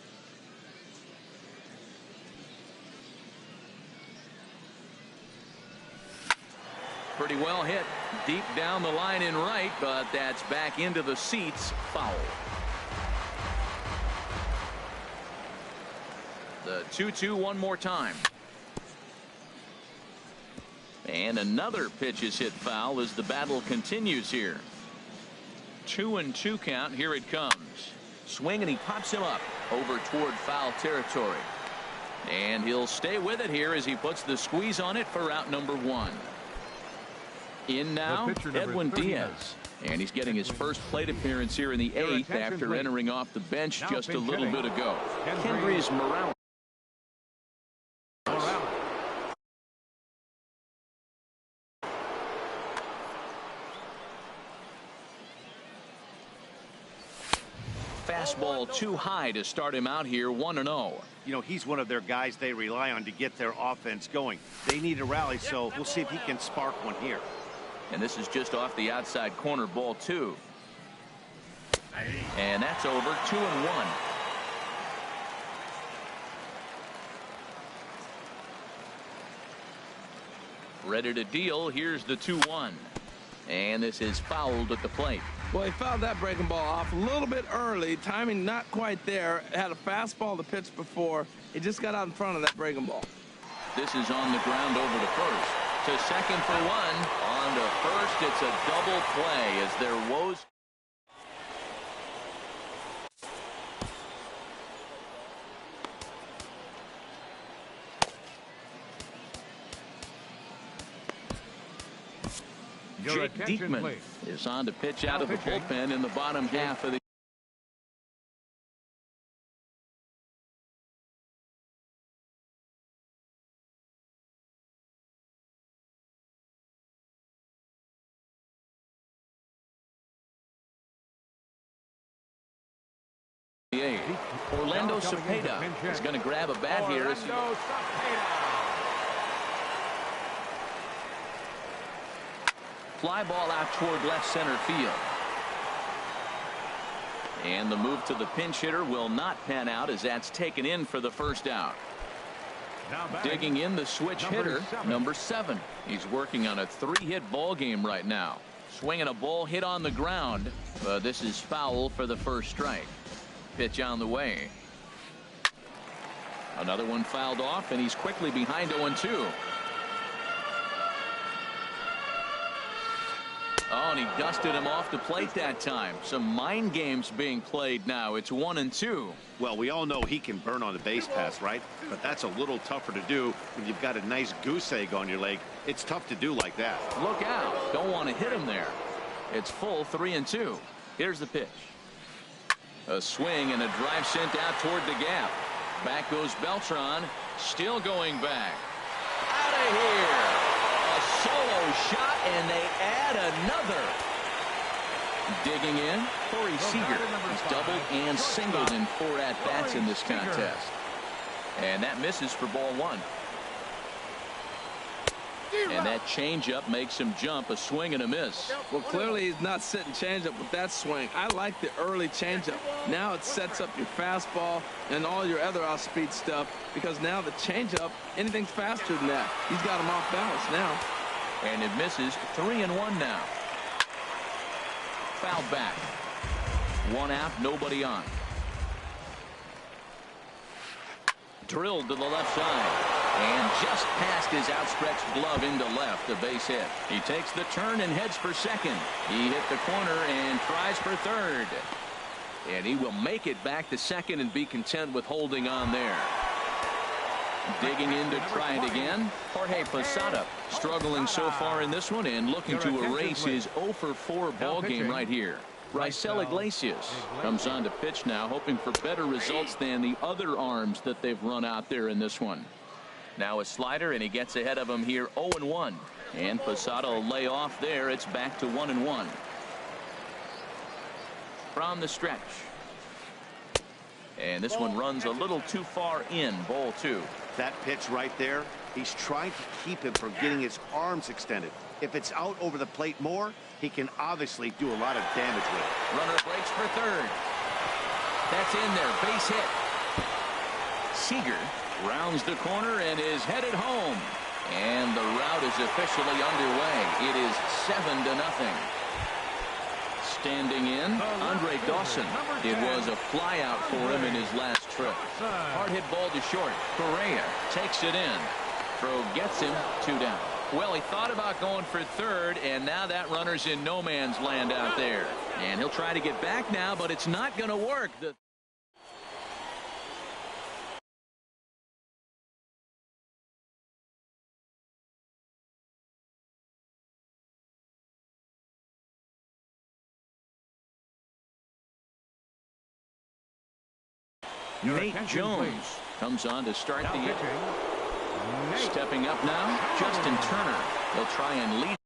Pretty well hit deep down the line in right, but that's back into the seats. Foul. The 2-2 one more time. And another pitch is hit foul as the battle continues here. 2-2 count. Here it comes. Swing, and he pops him up over toward foul territory. And he'll stay with it here as he puts the squeeze on it for out number 1. In now, Edwin Diaz. And he's getting his first plate appearance here in the 8th after entering off the bench just a little bit ago. Kendrys Morales. Fastball too high to start him out here, 1-0. You know, he's one of their guys they rely on to get their offense going. They need a rally, so we'll see if he can spark one here. And this is just off the outside corner, ball 2. And that's over, 2-1. Ready to deal. Here's the 2-1. And this is fouled at the plate. Well, he fouled that breaking ball off a little bit early. Timing not quite there. Had a fastball to pitch before. He just got out in front of that breaking ball. This is on the ground over to first. to second for one. On to first, it's a double play as their woes. Jake Diekman is on to pitch out of the bullpen in the bottom half of the Orlando Cepeda is going to grab a bat here. Fly ball out toward left center field. And the move to the pinch hitter will not pan out as that's taken in for the first out. Digging in the switch hitter, number 7. He's working on a 3-hit ball game right now. Swinging a ball hit on the ground. This is foul for the first strike. Pitch on the way. Another one fouled off, and he's quickly behind 0-2. Oh, and he dusted him off the plate that time. Some mind games being played now. It's 1-2. Well, we all know he can burn on the base pass, right? But that's a little tougher to do when you've got a nice goose egg on your leg. It's tough to do like that. Look out. Don't want to hit him there. It's full 3-2. Here's the pitch. A swing and a drive sent out toward the gap. Back goes Beltran. Still going back. Out of here. A solo shot, and they add another. Digging in, Corey Seager. He's doubled and singled in 4 at-bats in this contest. And that misses for ball 1. And that changeup makes him jump. A swing and a miss. Well, clearly he's not sitting changeup with that swing. I like the early changeup. Now it sets up your fastball and all your other off-speed stuff, because now the changeup, anything faster than that, he's got him off balance now. And it misses. 3-1 now. Foul back. 1 out, nobody on. Drilled to the left side. And just past his outstretched glove into left, a base hit. He takes the turn and heads for second. He hit the corner and tries for third. And he will make it back to second and be content with holding on there. Digging in to try it again, Jorge Posada. Struggling so far in this one and looking to erase his 0-for-4 ball game right here. Raisel Iglesias comes on to pitch now, hoping for better results than the other arms that they've run out there in this one. Now a slider, and he gets ahead of him here. 0-1. And Posada will lay off there. It's back to 1-1. From the stretch. And this one runs a little too far in. Ball 2. That pitch right there, he's trying to keep him from getting his arms extended. If it's out over the plate more, he can obviously do a lot of damage with it. Runner breaks for third. That's in there. Base hit. Seager rounds the corner and is headed home. And the route is officially underway. It is 7-0. Standing in, Andre Dawson. It was a flyout for him in his last trip. Hard hit ball to short. Correa takes it in. Throw gets him 2 down. Well, he thought about going for third, and now that runner's in no man's land out there. And he'll try to get back now, but it's not going to work. Nate Jones comes on to start the inning. Stepping up now, Justin Turner. He'll try and lead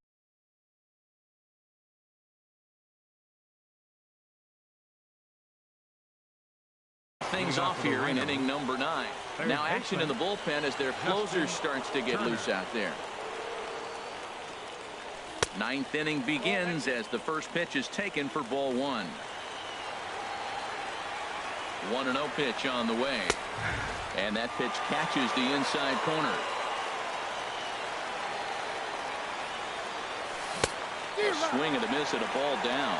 things off here in inning number 9. Now action in the bullpen as their closer starts to get loose out there. 9th inning begins as the first pitch is taken for ball 1. 1-0 pitch on the way. And that pitch catches the inside corner. A swing and a miss at a ball down.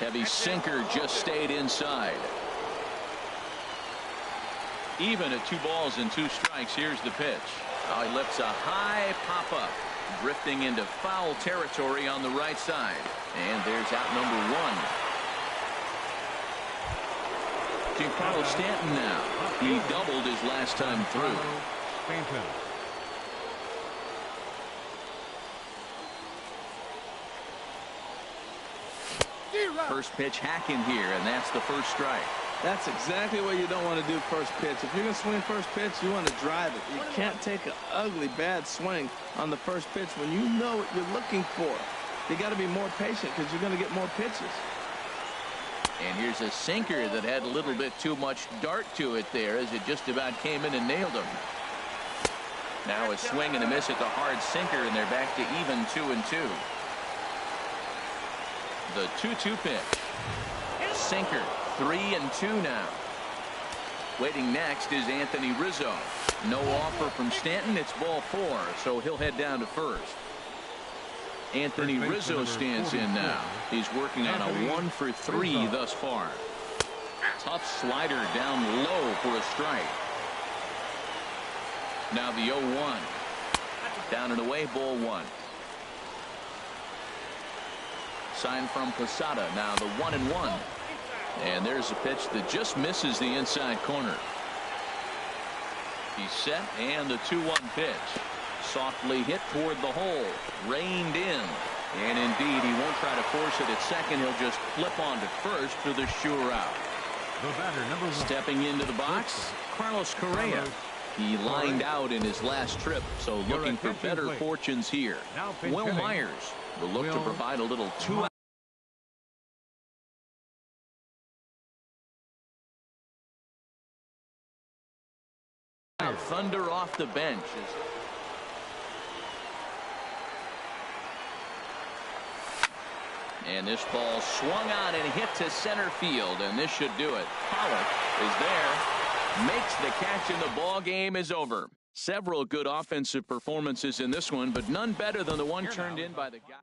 Heavy sinker just stayed inside. Even at 2 balls and 2 strikes. Here's the pitch. Oh, he lifts a high pop-up, drifting into foul territory on the right side. And there's out number 1. Giancarlo Stanton now. He doubled his last time through. First pitch hacking here, and that's the first strike. That's exactly what you don't want to do first pitch. If you're going to swing first pitch, you want to drive it. You can't take an ugly, bad swing on the first pitch when you know what you're looking for. You got to be more patient because you're going to get more pitches. And here's a sinker that had a little bit too much dart to it there as it just about came in and nailed him. Now a swing and a miss at the hard sinker, and they're back to even 2-2. The 2-2 pitch. Sinker. 3-2 now. Waiting next is Anthony Rizzo. No offer from Stanton. It's ball 4, so he'll head down to first. Anthony Rizzo stands in now. He's working on a 1-for-3 thus far. Tough slider down low for a strike. Now the 0-1. Down and away, ball 1. Sign from Posada. Now the 1-1. And there's a pitch that just misses the inside corner. He's set, and the 2-1 pitch. Softly hit toward the hole. Reined in. And indeed, he won't try to force it at second. He'll just flip on to first for the sure out. The batter, number 1. Stepping into the box, Carlos Correa. He lined out in his last trip, so looking for better fortunes here. Will Myers will look to provide a little 2-out. Thunder off the bench. And this ball swung on and hit to center field, and this should do it. Pollock is there, makes the catch, and the ball game is over. Several good offensive performances in this one, but none better than the one turned in by the guy.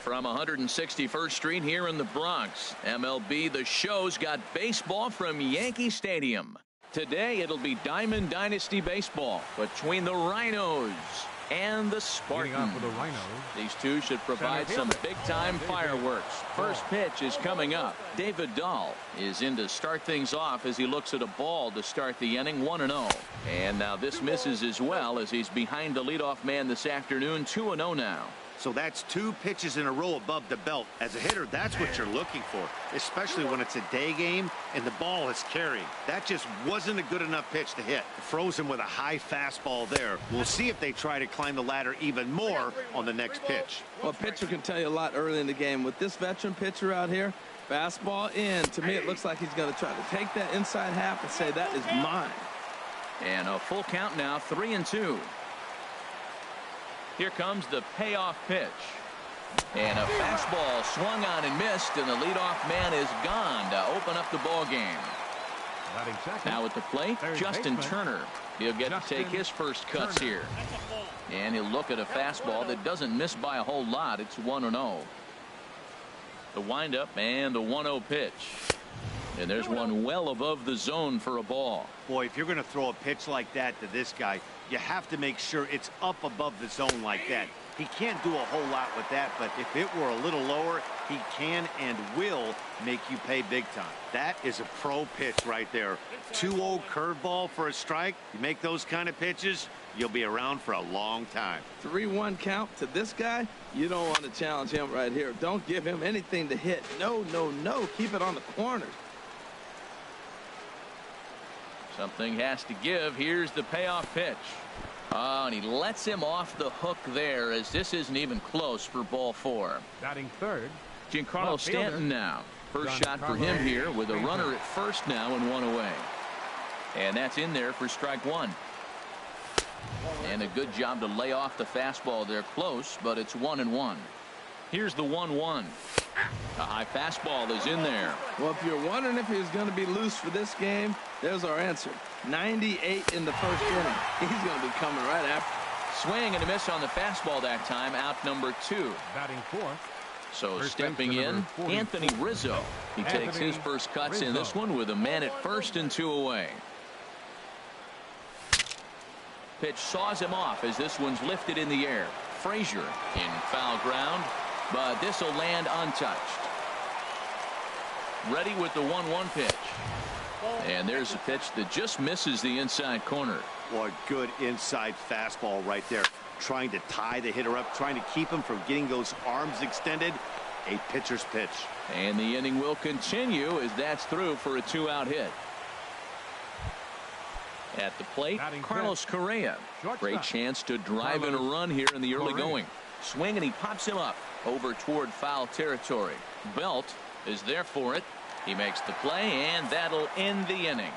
from 161st Street here in the Bronx. MLB The Show's got baseball from Yankee Stadium. Today it'll be Diamond Dynasty baseball between the Rhinos and the Spartans. For the Rhinos. These two should provide some big-time fireworks. First pitch is coming up. David Dahl is in to start things off as he looks at a ball to start the inning, 1-0. And now this misses as well as he's behind the leadoff man this afternoon, 2-0 now. So that's 2 pitches in a row above the belt. As a hitter, that's what you're looking for, especially when it's a day game and the ball is carrying. That just wasn't a good enough pitch to hit. Froze him with a high fastball there. We'll see if they try to climb the ladder even more on the next pitch. Well, a pitcher can tell you a lot early in the game. With this veteran pitcher out here, fastball in. To me, it looks like he's going to try to take that inside half and say, that is mine. And a full count now, 3-2. Here comes the payoff pitch. And a fastball swung on and missed, and the leadoff man is gone to open up the ball game. Now at the plate, Justin Turner. He'll get to take his first cuts here. And he'll look at a fastball that doesn't miss by a whole lot. It's 1-0. The windup and the 1-0 pitch. And there's one well above the zone for a ball. Boy, if you're going to throw a pitch like that to this guy, you have to make sure it's up above the zone like that. He can't do a whole lot with that, but if it were a little lower, he can and will make you pay big time. That is a pro pitch right there. 2-0 curveball for a strike. You make those kind of pitches, you'll be around for a long time. 3-1 count to this guy. You don't want to challenge him right here. Don't give him anything to hit. No, no, no. Keep it on the corners. Something has to give. Here's the payoff pitch. Oh, and he lets him off the hook there as this isn't even close for ball 4. Batting third. Giancarlo Stanton now. First shot for him here with a runner at first now and 1 away. And that's in there for strike 1. And a good job to lay off the fastball there close, but it's 1-1. Here's the 1-1. A high fastball is in there. Well, if you're wondering if he's going to be loose for this game, there's our answer. 98 in the first inning. He's going to be coming right after. Swing and a miss on the fastball that time. Out number 2. Batting fourth. So stepping in, Anthony Rizzo. He takes his first cuts in this one with a man at first and 2 away. Pitch saws him off as this one's lifted in the air. Frazier in foul ground, but this will land untouched. Ready with the 1-1 pitch. And there's a pitch that just misses the inside corner. Boy, good inside fastball right there. Trying to tie the hitter up, trying to keep him from getting those arms extended. A pitcher's pitch. And the inning will continue as that's through for a 2-out hit. At the plate, Carlos Correa. Great chance to drive in a run here in the early going. Swing and he pops him up over toward foul territory. Belt is there for it. He makes the play, and that'll end the inning.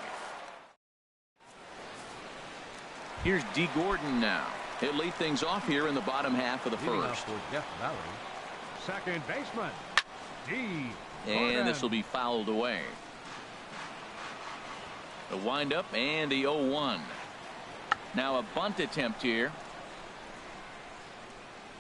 Here's D. Gordon now. He'll lead things off here in the bottom half of the first. Second baseman, D. And this will be fouled away. The windup and the 0-1. Now a bunt attempt here.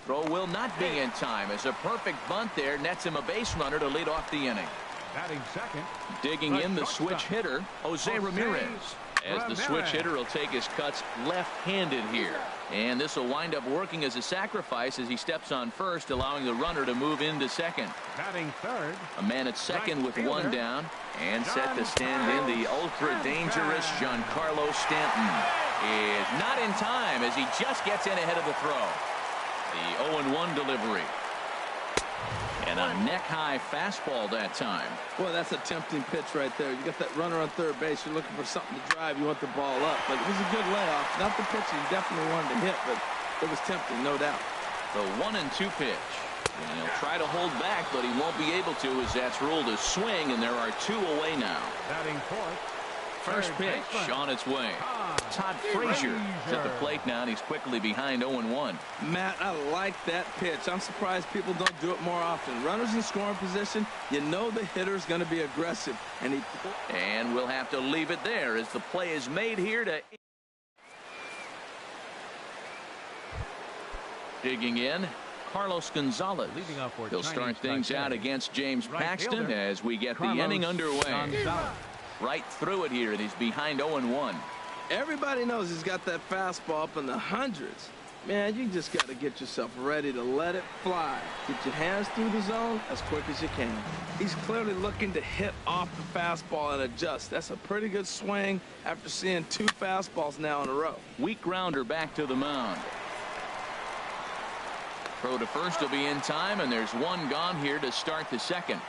Throw will not be in time as a perfect bunt there nets him a base runner to lead off the inning. Batting second. Digging in the switch hitter, Jose Ramirez. As the switch hitter will take his cuts left-handed here. And this will wind up working as a sacrifice as he steps on first, allowing the runner to move into second. Batting third. A man at second with 1 down. And set to stand in the ultra-dangerous Giancarlo Stanton. Is not in time as he just gets in ahead of the throw. The 0-1 delivery. And a neck-high fastball that time. Well, that's a tempting pitch right there. You got that runner on third base. You're looking for something to drive. You want the ball up. But it was a good layoff. Not the pitch he definitely wanted to hit, but it was tempting, no doubt. The 1-2 pitch. And he'll try to hold back, but he won't be able to as that's ruled a swing, and there are 2 away now. Batting fourth. First pitch on its way. Todd Frazier is at the plate now, and he's quickly behind 0-1. Matt, I like that pitch. I'm surprised people don't do it more often. Runners in scoring position, you know the hitter's going to be aggressive. And we'll have to leave it there as the play is made here to... Digging in, Carlos Gonzalez. Leading off for He'll start Chinese things out Taipei. against James Right Paxton fielder, as we get Carlos the inning underway. Gonzalez. Right through it here, and he's behind 0-1. Everybody knows he's got that fastball up in the hundreds. Man, you just got to get yourself ready to let it fly. Get your hands through the zone as quick as you can. He's clearly looking to hit off the fastball and adjust. That's a pretty good swing after seeing 2 fastballs now in a row. Weak grounder back to the mound. Throw to first will be in time, and there's one gone here to start the second.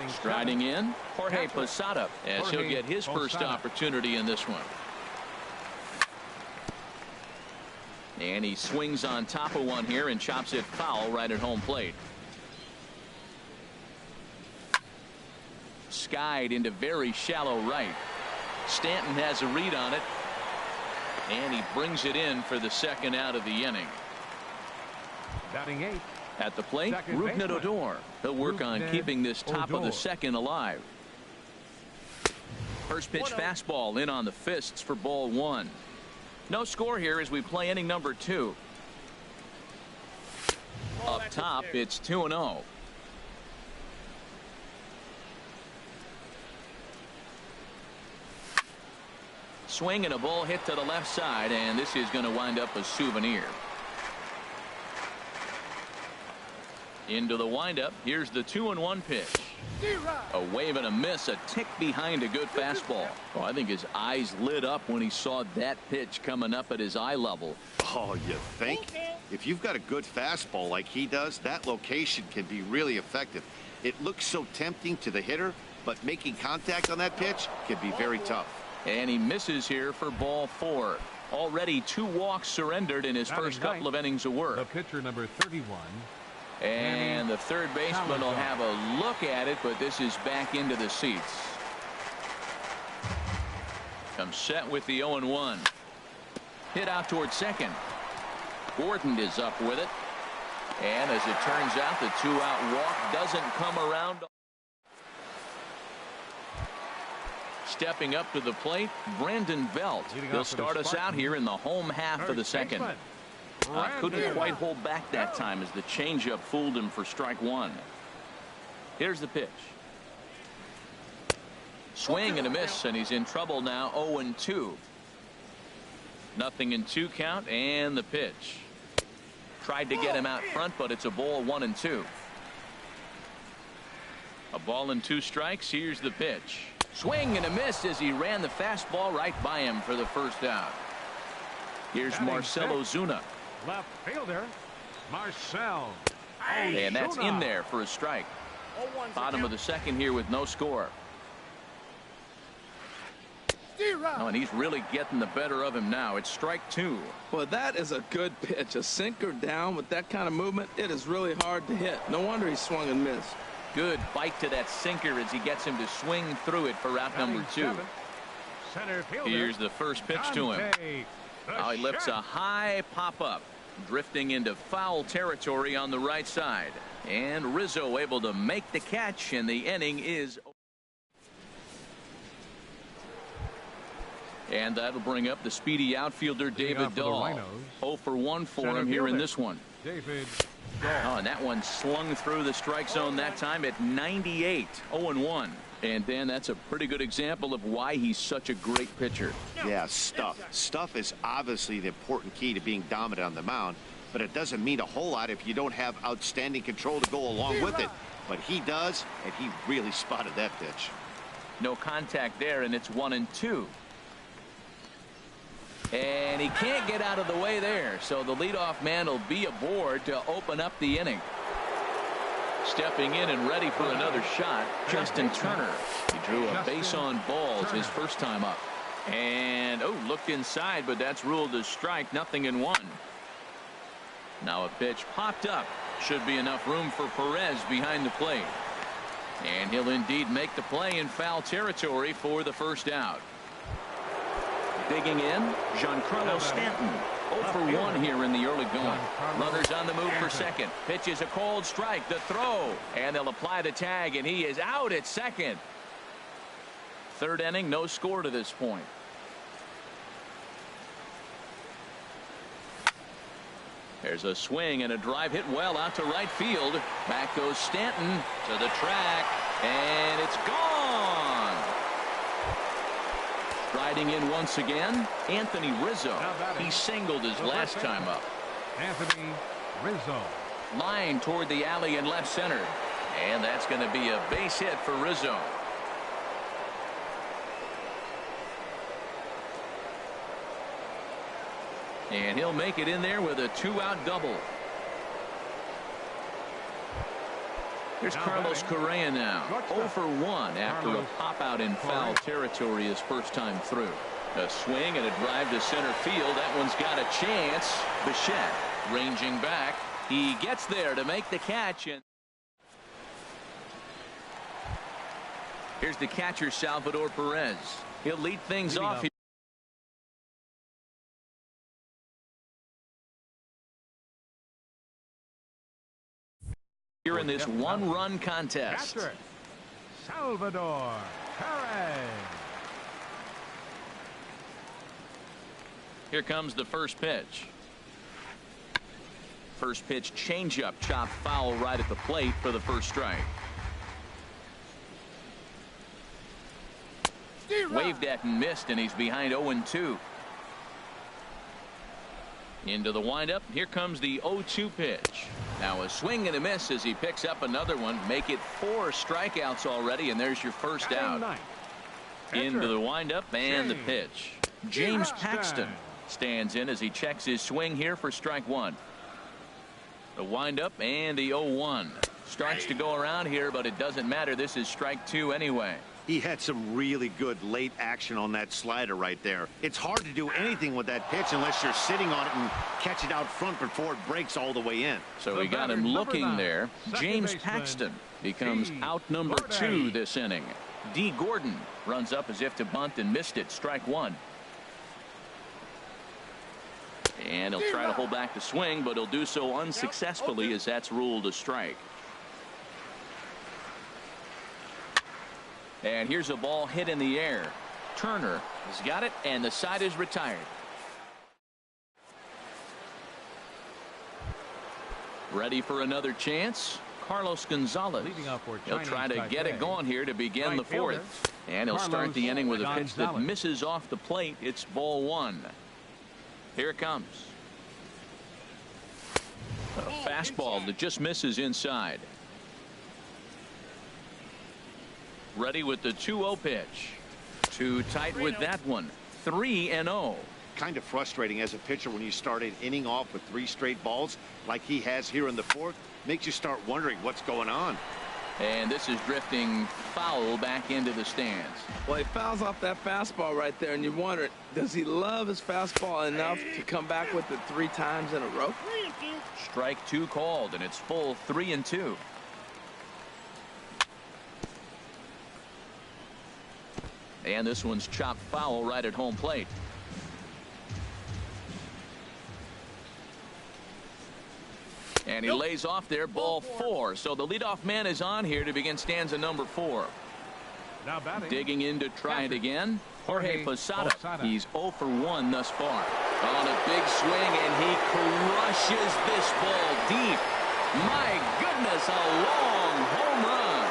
Striding in, Jorge Posada, as he'll get his first opportunity in this one. And he swings on top of one here and chops it foul right at home plate. Skied into very shallow right. Stanton has a read on it, and he brings it in for the second out of the inning. Batting 8. At the plate, Second Rougned baseman. Odor. He'll work on Rougned keeping this top of Odor. the second alive. First pitch fastball in on the fists for ball 1. No score here as we play inning number 2. Up top, it's 2-0. Swing and a ball hit to the left side, and this is going to wind up a souvenir. Into the windup. Here's the 2-1 pitch. A wave and a miss, a tick behind a good fastball. Oh, I think his eyes lit up when he saw that pitch coming up at his eye level. Oh, you think? If you've got a good fastball like he does, that location can be really effective. It looks so tempting to the hitter, but making contact on that pitch can be very tough. And he misses here for ball 4. Already 2 walks surrendered in his first couple of innings of work. The pitcher number 31. And the third baseman will have a look at it, but this is back into the seats. Comes set with the 0-1. Hit out towards second. Gordon is up with it. And as it turns out, the 2-out walk doesn't come around. Stepping up to the plate, Brandon Belt. He'll start us out here in the home half of the second. Couldn't quite hold back that time as the changeup fooled him for strike 1. Here's the pitch. Swing and a miss, and he's in trouble now. 0-2. Nothing in 2 count, and the pitch. Tried to get him out front, but it's a ball. 1-2. A ball and 2 strikes. Here's the pitch. Swing and a miss as he ran the fastball right by him for the first out. Here's Marcell Ozuna. Left fielder, Marcell. And that's in there for a strike. Bottom of the second here with no score. Oh, and he's really getting the better of him now. It's strike 2. Well, that is a good pitch. A sinker down with that kind of movement, it is really hard to hit. No wonder he swung and missed. Good bite to that sinker as he gets him to swing through it for out number 2. Center fielder. Here's the first pitch to him. Now he lifts a high pop-up, drifting into foul territory on the right side. And Rizzo able to make the catch, and the inning is. And that'll bring up the speedy outfielder David Dahl. 0 for 1 for him here in this one. David. Oh, and that one slung through the strike zone that time at 98. 0-1. And Dan, that's a pretty good example of why he's such a great pitcher. Yeah, stuff. Stuff is obviously the important key to being dominant on the mound, but it doesn't mean a whole lot if you don't have outstanding control to go along with it. But he does, and he really spotted that pitch. No contact there, and it's 1-2. And he can't get out of the way there, so the leadoff man will be aboard to open up the inning. Stepping in and ready for another shot, Justin Turner. He drew a base on balls his first time up. And, oh, looked inside, but that's ruled a strike. 0-1. Now a pitch popped up. Should be enough room for Perez behind the plate. And he'll indeed make the play in foul territory for the first out. Digging in, Giancarlo Stanton. 0 for 1 here in the early going. Runners on the move for second. Pitch is a cold strike. The throw. And they'll apply the tag, and he is out at second. Third inning, no score to this point. There's a swing and a drive hit well out to right field. Back goes Stanton to the track, and it's gone. Riding in once again, Anthony Rizzo. He singled his last time up. Anthony Rizzo. Line toward the alley in left center, and that's going to be a base hit for Rizzo. And he'll make it in there with a 2-out double. Here's Carlos Correa now. 0 for 1 after a pop out in foul territory his first time through. A swing and a drive to center field. That one's got a chance. Bichette ranging back. He gets there to make the catch. And here's the catcher, Salvador Perez. He'll lead things off. Here in this one-run contest. Catcher, Salvador Perez. Here comes the first pitch. First pitch changeup, chopped foul right at the plate for the first strike. Waved at and missed, and he's behind 0-2. Into the windup. Here comes the 0-2 pitch. Now a swing and a miss as he picks up another one. Make it 4 strikeouts already, and there's your first out. Into the windup and the pitch. James Paxton stands in as he checks his swing here for strike 1. The windup and the 0-1. Starts to go around here, but it doesn't matter. This is strike 2 anyway. He had some really good late action on that slider right there. It's hard to do anything with that pitch unless you're sitting on it and catch it out front before it breaks all the way in. So we got him looking there. James Paxton becomes out number 2 this inning. D. Gordon runs up as if to bunt and missed it. Strike 1. And he'll try to hold back the swing, but he'll do so unsuccessfully as that's ruled a strike. And here's a ball hit in the air. Turner has got it, and the side is retired. Ready for another chance. Carlos Gonzalez. He'll try to get it going here to begin the 4th. And he'll start the inning with a pitch that misses off the plate. It's ball 1. Here it comes. A fastball that just misses inside. Ready with the 2-0 pitch. Too tight with that one. 3-0. Kind of frustrating as a pitcher when you start an inning off with 3 straight balls like he has here in the 4th. Makes you start wondering what's going on. And this is drifting foul back into the stands. Well, he fouls off that fastball right there, and you wonder, does he love his fastball enough to come back with it 3 times in a row? Strike 2 called, and it's full 3-2. And this one's chopped foul right at home plate. And he lays off there, ball 4. So the leadoff man is on here to begin stanza number 4. Now batting. Digging in to try it again. Jorge Posada. He's 0 for 1 thus far. On a big swing, and he crushes this ball deep. My goodness, a long home run.